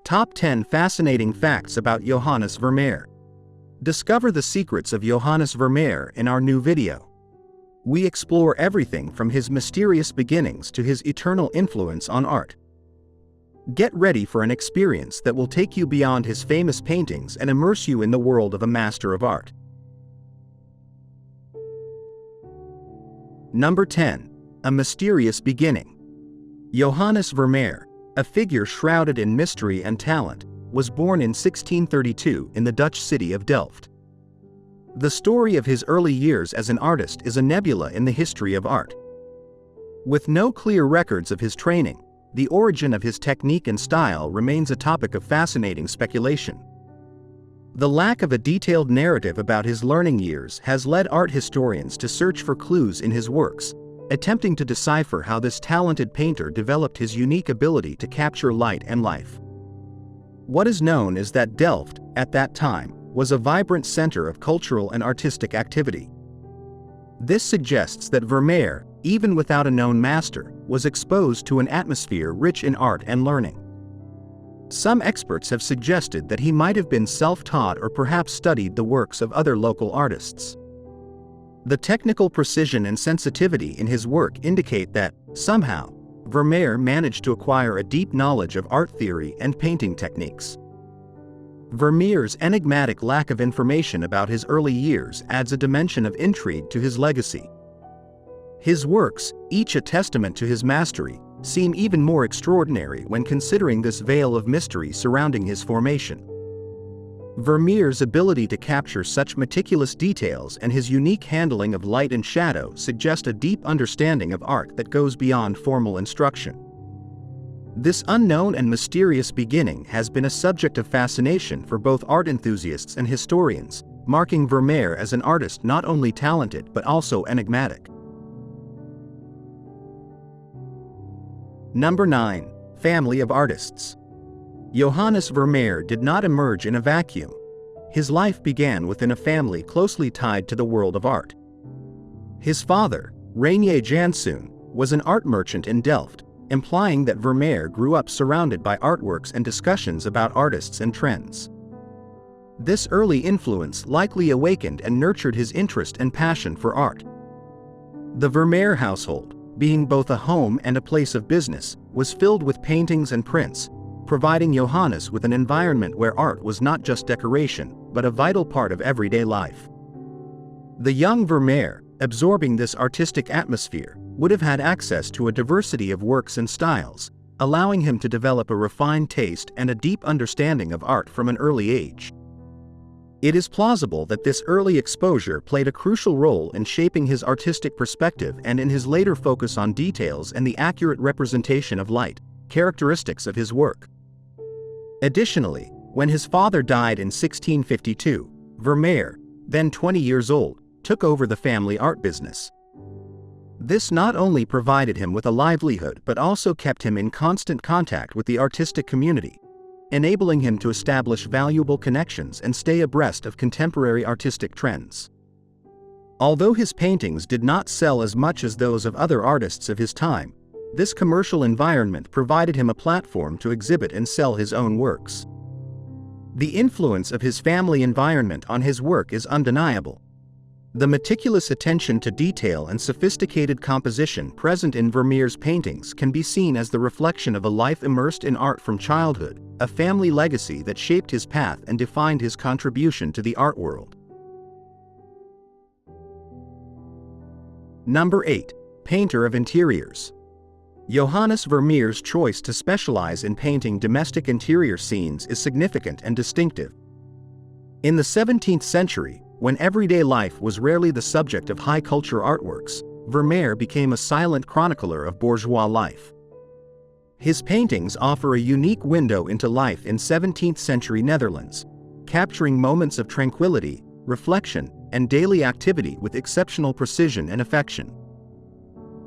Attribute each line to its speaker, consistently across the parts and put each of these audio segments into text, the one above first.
Speaker 1: Top 10 Fascinating Facts about Johannes Vermeer. Discover the secrets of Johannes Vermeer in our new video. We explore everything from his mysterious beginnings to his eternal influence on art. Get ready for an experience that will take you beyond his famous paintings and immerse you in the world of a master of art. Number 10. A mysterious beginning. Johannes Vermeer, a figure shrouded in mystery and talent, was born in 1632 in the Dutch city of Delft. The story of his early years as an artist is a nebula in the history of art. With no clear records of his training, the origin of his technique and style remains a topic of fascinating speculation. The lack of a detailed narrative about his learning years has led art historians to search for clues in his works, attempting to decipher how this talented painter developed his unique ability to capture light and life. What is known is that Delft, at that time, was a vibrant center of cultural and artistic activity. This suggests that Vermeer, even without a known master, was exposed to an atmosphere rich in art and learning. Some experts have suggested that he might have been self-taught or perhaps studied the works of other local artists. The technical precision and sensitivity in his work indicate that, somehow, Vermeer managed to acquire a deep knowledge of art theory and painting techniques. Vermeer's enigmatic lack of information about his early years adds a dimension of intrigue to his legacy. His works, each a testament to his mastery, seem even more extraordinary when considering this veil of mystery surrounding his formation. Vermeer's ability to capture such meticulous details and his unique handling of light and shadow suggest a deep understanding of art that goes beyond formal instruction. This unknown and mysterious beginning has been a subject of fascination for both art enthusiasts and historians, marking Vermeer as an artist not only talented but also enigmatic. Number 9. Family of Artists. Johannes Vermeer did not emerge in a vacuum. His life began within a family closely tied to the world of art. His father, Reinier Janszoon, was an art merchant in Delft, implying that Vermeer grew up surrounded by artworks and discussions about artists and trends. This early influence likely awakened and nurtured his interest and passion for art. The Vermeer household, being both a home and a place of business, was filled with paintings and prints, providing Johannes with an environment where art was not just decoration, but a vital part of everyday life. The young Vermeer, absorbing this artistic atmosphere, would have had access to a diversity of works and styles, allowing him to develop a refined taste and a deep understanding of art from an early age. It is plausible that this early exposure played a crucial role in shaping his artistic perspective and in his later focus on details and the accurate representation of light, characteristics of his work. Additionally, when his father died in 1652, Vermeer, then 20 years old, took over the family art business. This not only provided him with a livelihood but also kept him in constant contact with the artistic community, enabling him to establish valuable connections and stay abreast of contemporary artistic trends. Although his paintings did not sell as much as those of other artists of his time, this commercial environment provided him a platform to exhibit and sell his own works. The influence of his family environment on his work is undeniable. The meticulous attention to detail and sophisticated composition present in Vermeer's paintings can be seen as the reflection of a life immersed in art from childhood, a family legacy that shaped his path and defined his contribution to the art world. Number 8. Painter of Interiors. Johannes Vermeer's choice to specialize in painting domestic interior scenes is significant and distinctive. In the 17th century, when everyday life was rarely the subject of high-culture artworks, Vermeer became a silent chronicler of bourgeois life. His paintings offer a unique window into life in 17th-century Netherlands, capturing moments of tranquility, reflection, and daily activity with exceptional precision and affection.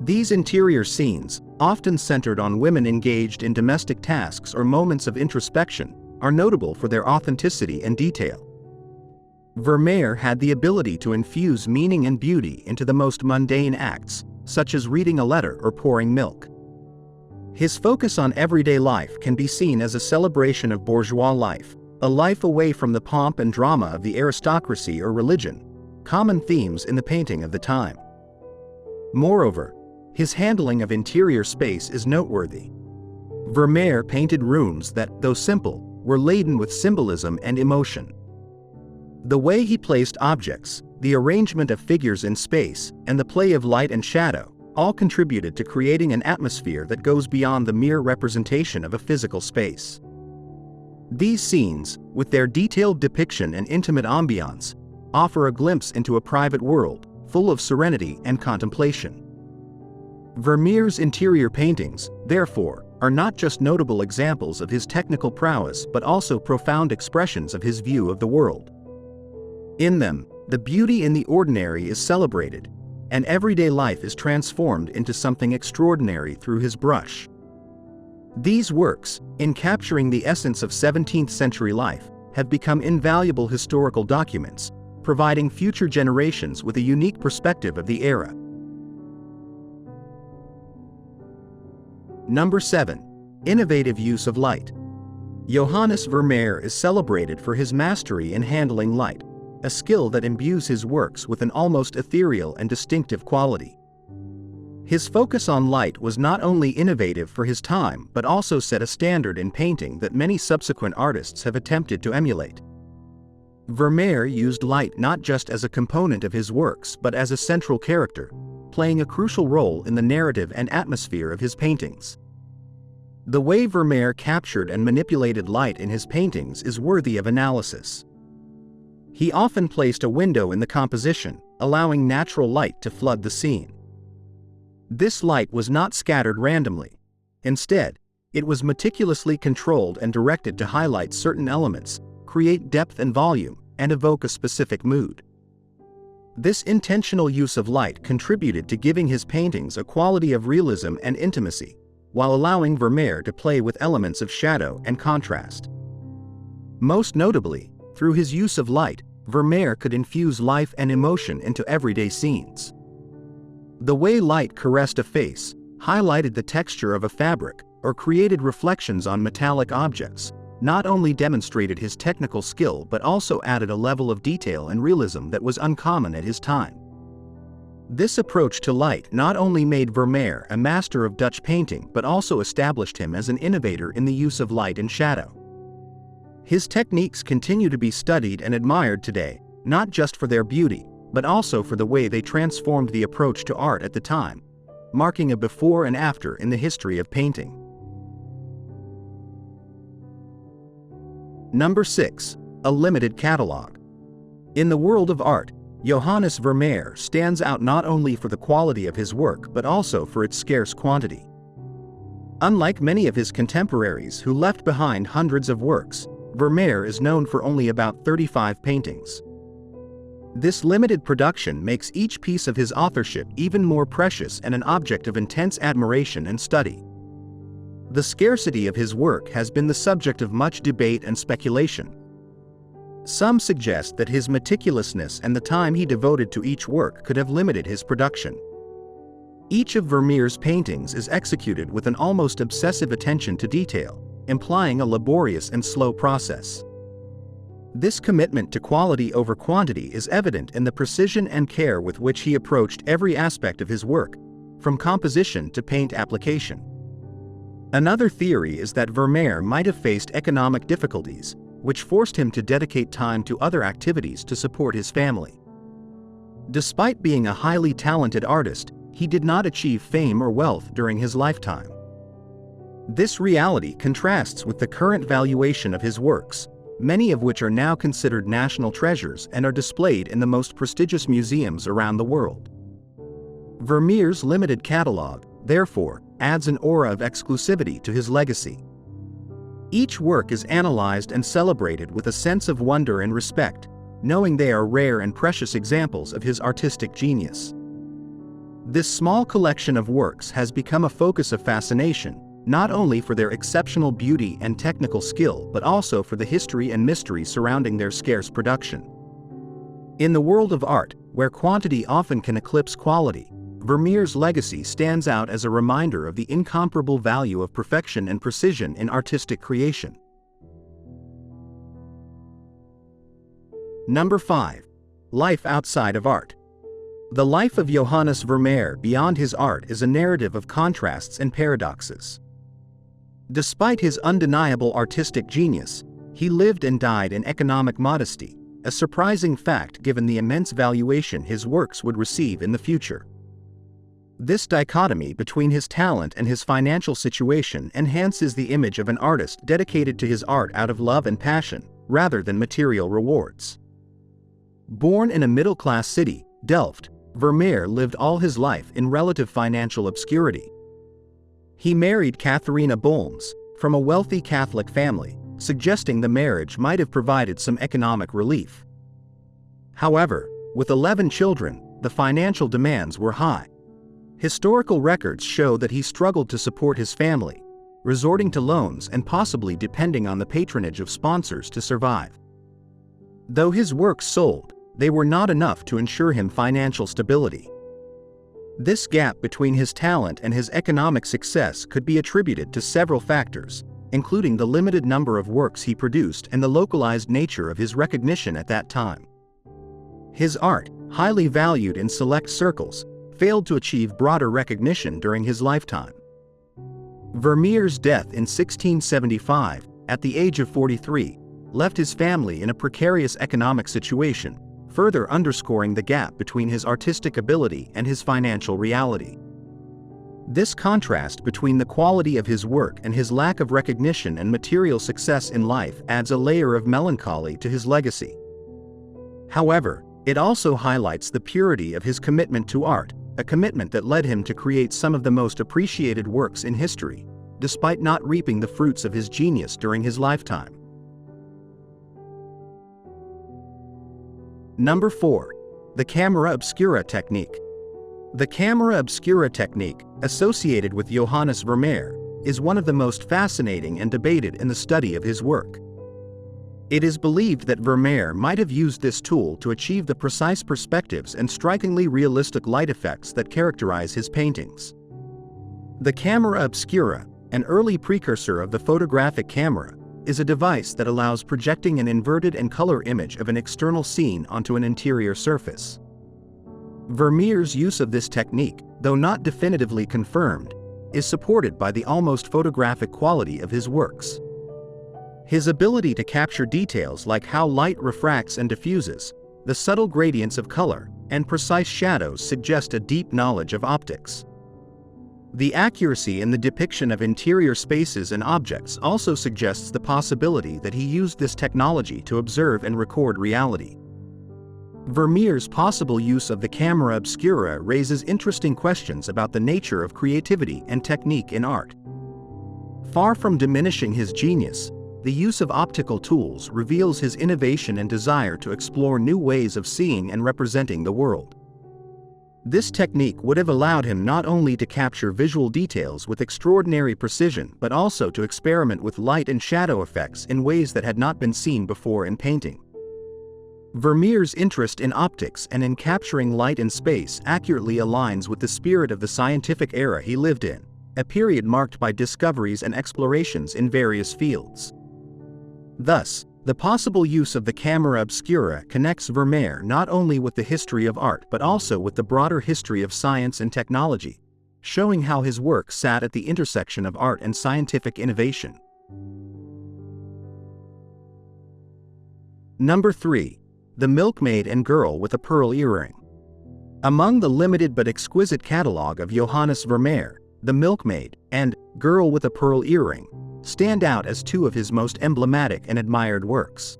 Speaker 1: These interior scenes, often centered on women engaged in domestic tasks or moments of introspection, are notable for their authenticity and detail. Vermeer had the ability to infuse meaning and beauty into the most mundane acts, such as reading a letter or pouring milk. His focus on everyday life can be seen as a celebration of bourgeois life, a life away from the pomp and drama of the aristocracy or religion, common themes in the painting of the time. Moreover, his handling of interior space is noteworthy. Vermeer painted rooms that, though simple, were laden with symbolism and emotion. The way he placed objects, the arrangement of figures in space, and the play of light and shadow all contributed to creating an atmosphere that goes beyond the mere representation of a physical space. These scenes, with their detailed depiction and intimate ambiance, offer a glimpse into a private world, full of serenity and contemplation. Vermeer's interior paintings, therefore, are not just notable examples of his technical prowess but also profound expressions of his view of the world. In them, the beauty in the ordinary is celebrated, and everyday life is transformed into something extraordinary through his brush. These works, in capturing the essence of 17th-century life, have become invaluable historical documents, providing future generations with a unique perspective of the era. Number 7. Innovative use of light. Johannes Vermeer is celebrated for his mastery in handling light, a skill that imbues his works with an almost ethereal and distinctive quality. His focus on light was not only innovative for his time but also set a standard in painting that many subsequent artists have attempted to emulate. Vermeer used light not just as a component of his works but as a central character, playing a crucial role in the narrative and atmosphere of his paintings. The way Vermeer captured and manipulated light in his paintings is worthy of analysis. He often placed a window in the composition, allowing natural light to flood the scene. This light was not scattered randomly. Instead, it was meticulously controlled and directed to highlight certain elements, create depth and volume, and evoke a specific mood. This intentional use of light contributed to giving his paintings a quality of realism and intimacy, while allowing Vermeer to play with elements of shadow and contrast. Most notably, through his use of light, Vermeer could infuse life and emotion into everyday scenes. The way light caressed a face, highlighted the texture of a fabric, or created reflections on metallic objects, not only demonstrated his technical skill but also added a level of detail and realism that was uncommon at his time. This approach to light not only made Vermeer a master of Dutch painting but also established him as an innovator in the use of light and shadow. His techniques continue to be studied and admired today, not just for their beauty, but also for the way they transformed the approach to art at the time, marking a before and after in the history of painting. Number 6. A limited catalog. In the world of art, Johannes Vermeer stands out not only for the quality of his work but also for its scarce quantity. Unlike many of his contemporaries who left behind hundreds of works, Vermeer is known for only about 35 paintings. This limited production makes each piece of his authorship even more precious and an object of intense admiration and study. The scarcity of his work has been the subject of much debate and speculation. Some suggest that his meticulousness and the time he devoted to each work could have limited his production. Each of Vermeer's paintings is executed with an almost obsessive attention to detail, implying a laborious and slow process. This commitment to quality over quantity is evident in the precision and care with which he approached every aspect of his work, from composition to paint application. Another theory is that Vermeer might have faced economic difficulties, which forced him to dedicate time to other activities to support his family. Despite being a highly talented artist, he did not achieve fame or wealth during his lifetime. This reality contrasts with the current valuation of his works, many of which are now considered national treasures and are displayed in the most prestigious museums around the world. Vermeer's limited catalog, therefore, adds an aura of exclusivity to his legacy. Each work is analyzed and celebrated with a sense of wonder and respect, knowing they are rare and precious examples of his artistic genius. This small collection of works has become a focus of fascination, not only for their exceptional beauty and technical skill but also for the history and mystery surrounding their scarce production. In the world of art, where quantity often can eclipse quality, Vermeer's legacy stands out as a reminder of the incomparable value of perfection and precision in artistic creation. Number 5. Life outside of art. The life of Johannes Vermeer beyond his art is a narrative of contrasts and paradoxes. Despite his undeniable artistic genius, he lived and died in economic modesty, a surprising fact given the immense valuation his works would receive in the future. This dichotomy between his talent and his financial situation enhances the image of an artist dedicated to his art out of love and passion, rather than material rewards. Born in a middle-class city, Delft, Vermeer lived all his life in relative financial obscurity. He married Catharina Bolms, from a wealthy Catholic family, suggesting the marriage might have provided some economic relief. However, with 11 children, the financial demands were high. Historical records show that he struggled to support his family, resorting to loans and possibly depending on the patronage of sponsors to survive. Though his works sold, they were not enough to ensure him financial stability. This gap between his talent and his economic success could be attributed to several factors, including the limited number of works he produced and the localized nature of his recognition at that time. His art, highly valued in select circles, failed to achieve broader recognition during his lifetime. Vermeer's death in 1675, at the age of 43, left his family in a precarious economic situation, further underscoring the gap between his artistic ability and his financial reality. This contrast between the quality of his work and his lack of recognition and material success in life adds a layer of melancholy to his legacy. However, it also highlights the purity of his commitment to art, a commitment that led him to create some of the most appreciated works in history, despite not reaping the fruits of his genius during his lifetime. Number 4. The camera obscura technique. The camera obscura technique, associated with Johannes Vermeer, is one of the most fascinating and debated in the study of his work. It is believed that Vermeer might have used this tool to achieve the precise perspectives and strikingly realistic light effects that characterize his paintings. The camera obscura, an early precursor of the photographic camera, is a device that allows projecting an inverted and color image of an external scene onto an interior surface. Vermeer's use of this technique, though not definitively confirmed, is supported by the almost photographic quality of his works. His ability to capture details like how light refracts and diffuses, the subtle gradients of color, and precise shadows suggest a deep knowledge of optics. The accuracy in the depiction of interior spaces and objects also suggests the possibility that he used this technology to observe and record reality. Vermeer's possible use of the camera obscura raises interesting questions about the nature of creativity and technique in art. Far from diminishing his genius, the use of optical tools reveals his innovation and desire to explore new ways of seeing and representing the world. This technique would have allowed him not only to capture visual details with extraordinary precision but also to experiment with light and shadow effects in ways that had not been seen before in painting. Vermeer's interest in optics and in capturing light and space accurately aligns with the spirit of the scientific era he lived in, a period marked by discoveries and explorations in various fields. Thus, the possible use of the camera obscura connects Vermeer not only with the history of art but also with the broader history of science and technology, showing how his work sat at the intersection of art and scientific innovation. Number 3. The Milkmaid and Girl with a Pearl Earring. Among the limited but exquisite catalogue of Johannes Vermeer, The Milkmaid and Girl with a Pearl Earring stand out as two of his most emblematic and admired works.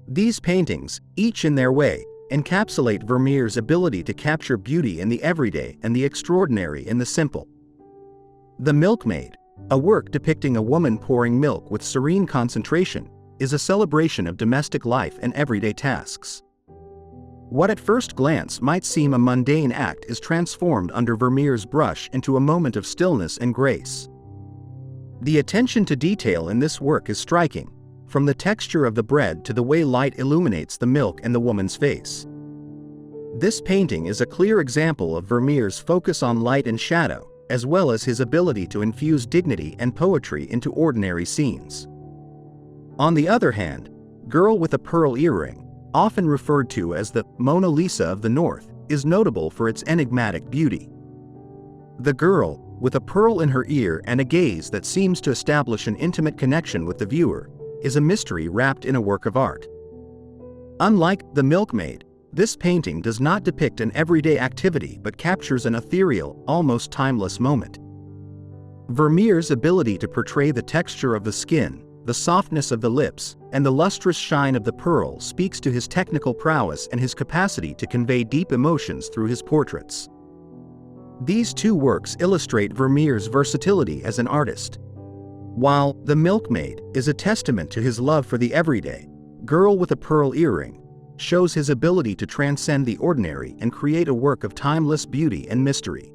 Speaker 1: These paintings, each in their way, encapsulate Vermeer's ability to capture beauty in the everyday and the extraordinary in the simple. The Milkmaid, a work depicting a woman pouring milk with serene concentration, is a celebration of domestic life and everyday tasks. What at first glance might seem a mundane act is transformed under Vermeer's brush into a moment of stillness and grace. The attention to detail in this work is striking, from the texture of the bread to the way light illuminates the milk and the woman's face. This painting is a clear example of Vermeer's focus on light and shadow, as well as his ability to infuse dignity and poetry into ordinary scenes. On the other hand, Girl with a Pearl Earring, often referred to as the Mona Lisa of the North, is notable for its enigmatic beauty. The girl, with a pearl in her ear and a gaze that seems to establish an intimate connection with the viewer, is a mystery wrapped in a work of art. Unlike The Milkmaid, this painting does not depict an everyday activity but captures an ethereal, almost timeless moment. Vermeer's ability to portray the texture of the skin, the softness of the lips, and the lustrous shine of the pearl speaks to his technical prowess and his capacity to convey deep emotions through his portraits. These two works illustrate Vermeer's versatility as an artist. While The Milkmaid is a testament to his love for the everyday, Girl with a Pearl Earring shows his ability to transcend the ordinary and create a work of timeless beauty and mystery.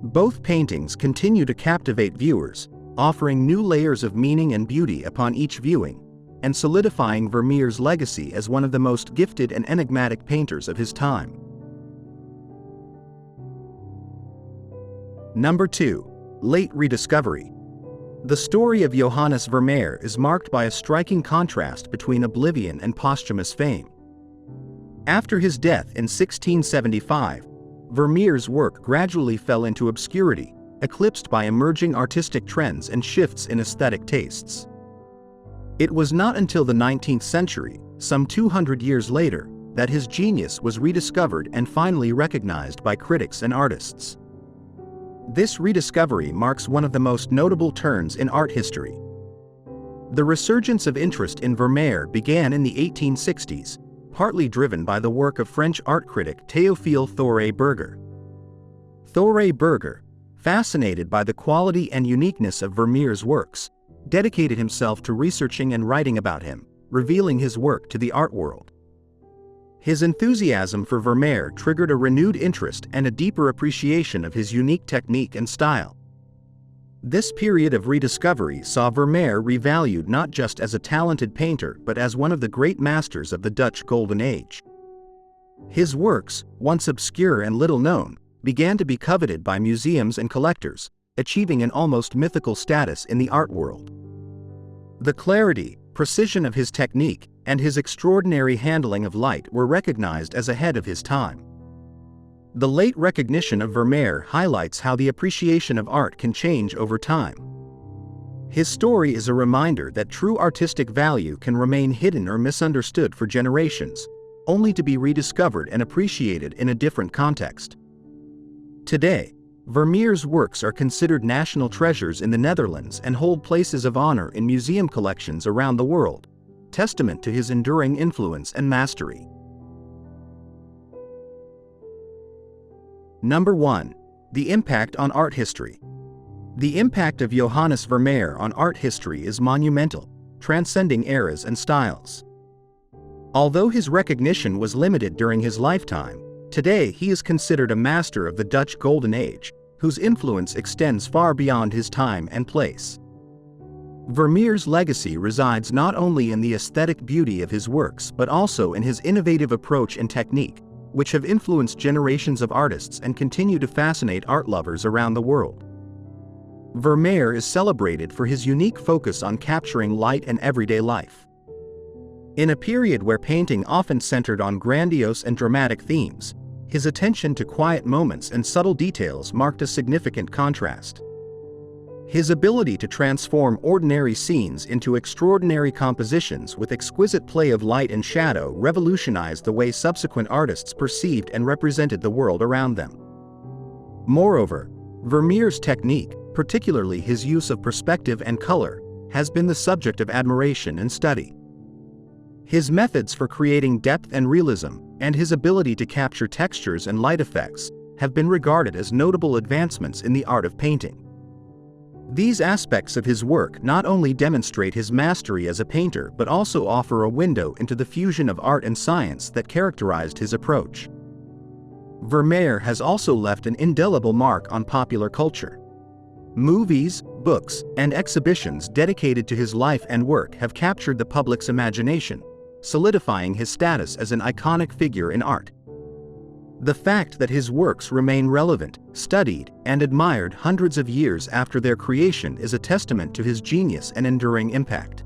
Speaker 1: Both paintings continue to captivate viewers, offering new layers of meaning and beauty upon each viewing, and solidifying Vermeer's legacy as one of the most gifted and enigmatic painters of his time. Number 2. Late Rediscovery. The story of Johannes Vermeer is marked by a striking contrast between oblivion and posthumous fame. After his death in 1675, Vermeer's work gradually fell into obscurity, eclipsed by emerging artistic trends and shifts in aesthetic tastes. It was not until the 19th century, some 200 years later, that his genius was rediscovered and finally recognized by critics and artists. This rediscovery marks one of the most notable turns in art history. The resurgence of interest in Vermeer began in the 1860s, partly driven by the work of French art critic Théophile Thoré-Berger. Thoré-Berger, fascinated by the quality and uniqueness of Vermeer's works, dedicated himself to researching and writing about him, revealing his work to the art world. His enthusiasm for Vermeer triggered a renewed interest and a deeper appreciation of his unique technique and style. This period of rediscovery saw Vermeer revalued not just as a talented painter but as one of the great masters of the Dutch Golden Age. His works, once obscure and little known, began to be coveted by museums and collectors, achieving an almost mythical status in the art world. The clarity, precision of his technique, and his extraordinary handling of light were recognized as ahead of his time. The late recognition of Vermeer highlights how the appreciation of art can change over time. His story is a reminder that true artistic value can remain hidden or misunderstood for generations, only to be rediscovered and appreciated in a different context. Today, Vermeer's works are considered national treasures in the Netherlands and hold places of honor in museum collections around the world, testament to his enduring influence and mastery. Number 1. The impact on art history. The impact of Johannes Vermeer on art history is monumental, transcending eras and styles. Although his recognition was limited during his lifetime, today he is considered a master of the Dutch Golden Age, whose influence extends far beyond his time and place. Vermeer's legacy resides not only in the aesthetic beauty of his works but also in his innovative approach and technique, which have influenced generations of artists and continue to fascinate art lovers around the world. Vermeer is celebrated for his unique focus on capturing light and everyday life. In a period where painting often centered on grandiose and dramatic themes, his attention to quiet moments and subtle details marked a significant contrast. His ability to transform ordinary scenes into extraordinary compositions with exquisite play of light and shadow revolutionized the way subsequent artists perceived and represented the world around them. Moreover, Vermeer's technique, particularly his use of perspective and color, has been the subject of admiration and study. His methods for creating depth and realism, and his ability to capture textures and light effects, have been regarded as notable advancements in the art of painting. These aspects of his work not only demonstrate his mastery as a painter but also offer a window into the fusion of art and science that characterized his approach. Vermeer has also left an indelible mark on popular culture. Movies, books, and exhibitions dedicated to his life and work have captured the public's imagination, solidifying his status as an iconic figure in art. The fact that his works remain relevant, studied, and admired hundreds of years after their creation is a testament to his genius and enduring impact.